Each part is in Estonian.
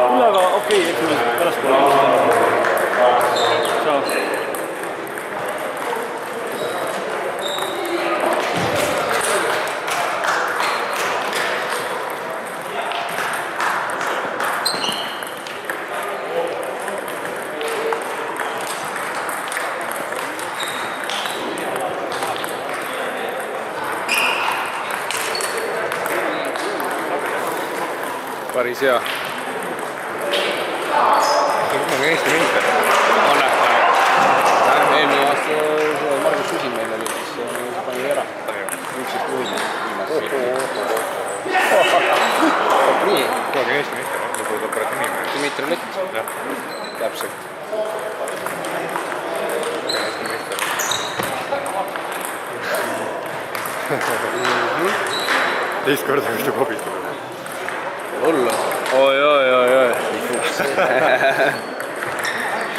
kuule, aga okei, eks me pärast pole. Tšau. Päris hea. See on Eesti minister. On nähtaja. Eelmine aasta Margus Susi meil oli, siis pani ära. Üksik puhul viimast. Nii. Kogu Eesti minister, nagu tuleb nimi. Dmitri Lett. Täpselt. Eesti minister. Teist korda vist juba obistada. Hullu. Oi.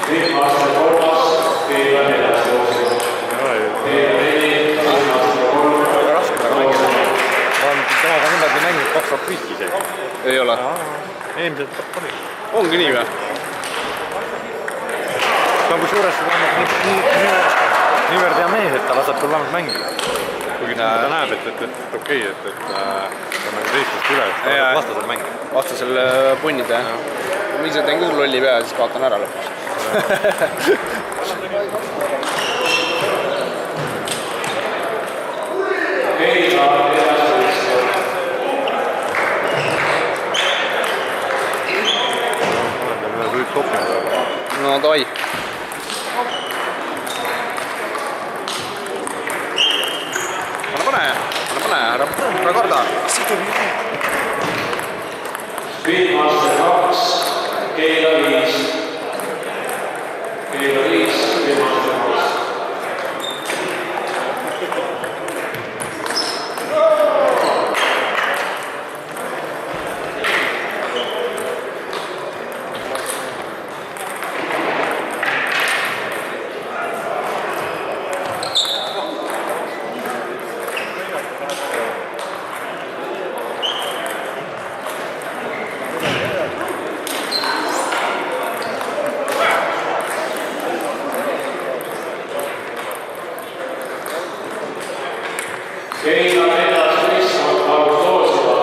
Viimaste kolmas keila edasi jooksima. Väga raske väga mängida. Ma olen temaga niimoodi mänginud 2005 isegi. Ei ole. Eelmiselt oli. Ongi nii või? See on kusjuures niivõrd hea mees, et ta laseb sul vähemalt mängida. Kuigi ta näeb, et okei, et ta on teistest üle, et ta laseb vastasel mängida. Vastasel punnida, jah. Ma ise teen küll lolli pea, siis kaotan ära lõpus. No davai. Pane, ära karda. Viimaste kaks keila 5. Keila 5, viimaste kaks. Keila 14 on Paulus Toosila.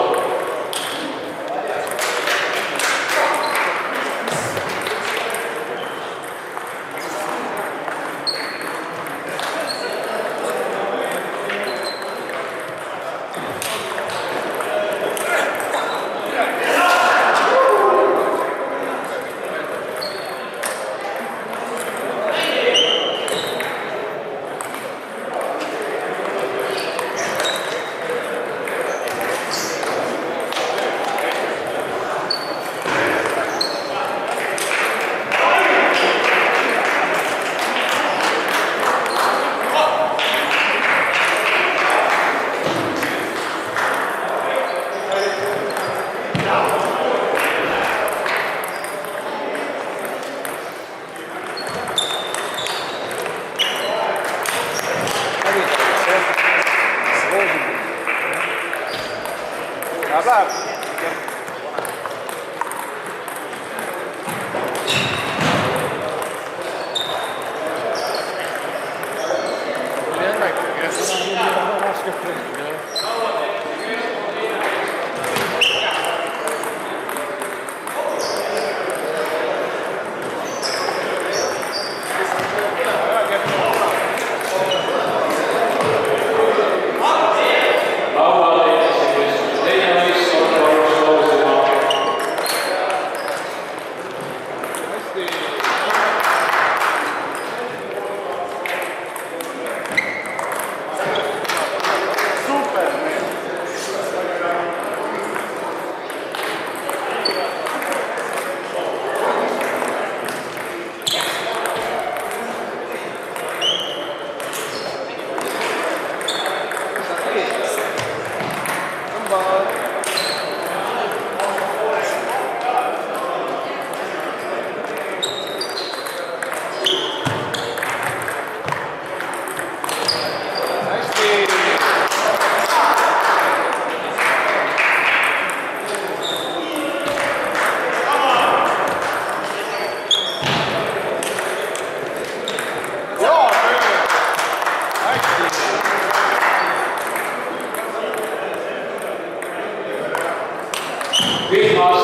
Läheb. Laual esimesest teine võistkond Paulus Toosila. viimase